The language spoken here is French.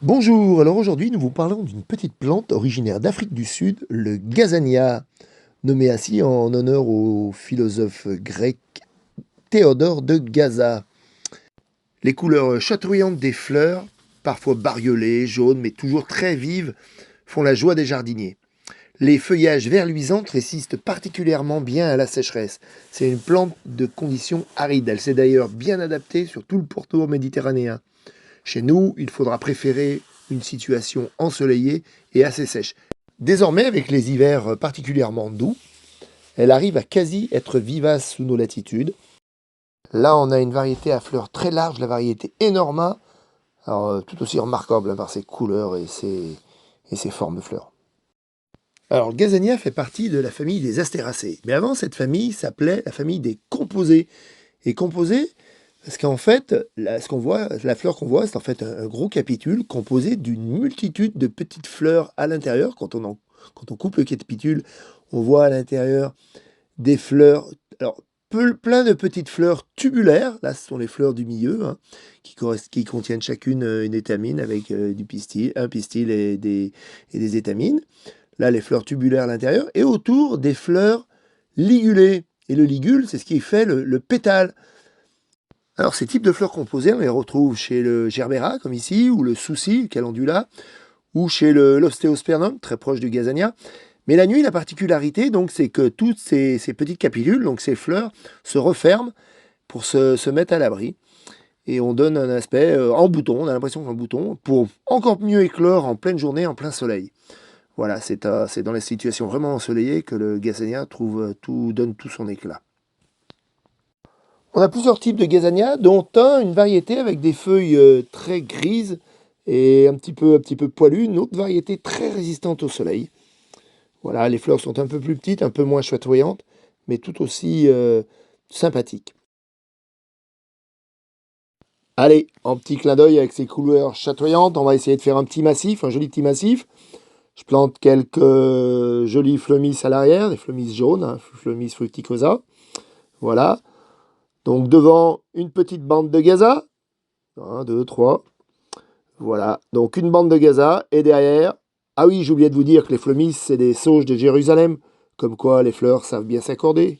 Bonjour, alors aujourd'hui nous vous parlons d'une petite plante originaire d'Afrique du Sud, le gazania, nommé ainsi en honneur au philosophe grec Théodore de Gaza. Les couleurs chatoyantes des fleurs, parfois bariolées, jaunes, mais toujours très vives, font la joie des jardiniers. Les feuillages vert luisants résistent particulièrement bien à la sécheresse. C'est une plante de conditions arides. Elle s'est d'ailleurs bien adaptée sur tout le pourtour méditerranéen. Chez nous, il faudra préférer une situation ensoleillée et assez sèche. Désormais, avec les hivers particulièrement doux, elle arrive à quasi être vivace sous nos latitudes. Là, on a une variété à fleurs très large, la variété Enorma, alors, tout aussi remarquable par ses couleurs et ses formes de fleurs. Alors, le gazania fait partie de la famille des Astéracées. Mais avant, cette famille s'appelait la famille des composés. Et composés, parce qu'en fait, ce qu'on voit, la fleur qu'on voit, c'est en fait un gros capitule composé d'une multitude de petites fleurs à l'intérieur. Quand on coupe le capitule, on voit à l'intérieur des fleurs, alors plein de petites fleurs tubulaires. Là, ce sont les fleurs du milieu, hein, qui contiennent chacune une étamine avec du pistil, un pistil et des étamines. Là, les fleurs tubulaires à l'intérieur. Et autour, des fleurs ligulées. Et le ligule, c'est ce qui fait le pétale. Alors, ces types de fleurs composées, on les retrouve chez le gerbera, comme ici, ou le souci, le calendula, ou chez l'ostéospermum, très proche du gazania. Mais la nuit, la particularité, donc, c'est que toutes ces petites capitules, donc ces fleurs, se referment pour se mettre à l'abri. Et on donne un aspect en bouton, on a l'impression qu'en bouton, pour encore mieux éclore en pleine journée, en plein soleil. Voilà, c'est dans les situations vraiment ensoleillées que le gazania donne tout son éclat. On a plusieurs types de gazania, dont une variété avec des feuilles très grises et un petit peu poilues, une autre variété très résistante au soleil. Voilà, les fleurs sont un peu plus petites, un peu moins chatoyantes, mais tout aussi sympathiques. Allez, en petit clin d'œil avec ces couleurs chatoyantes, on va essayer de faire un petit massif, un joli petit massif. Je plante quelques jolies phlomis à l'arrière, des phlomis jaunes, hein, phlomis fructicosa. Voilà. Donc devant, une petite bande de gaza. 1, 2, 3. Voilà. Donc une bande de gaza. Et derrière, ah oui, j'ai oublié de vous dire que les phlomis, c'est des sauges de Jérusalem. Comme quoi les fleurs savent bien s'accorder.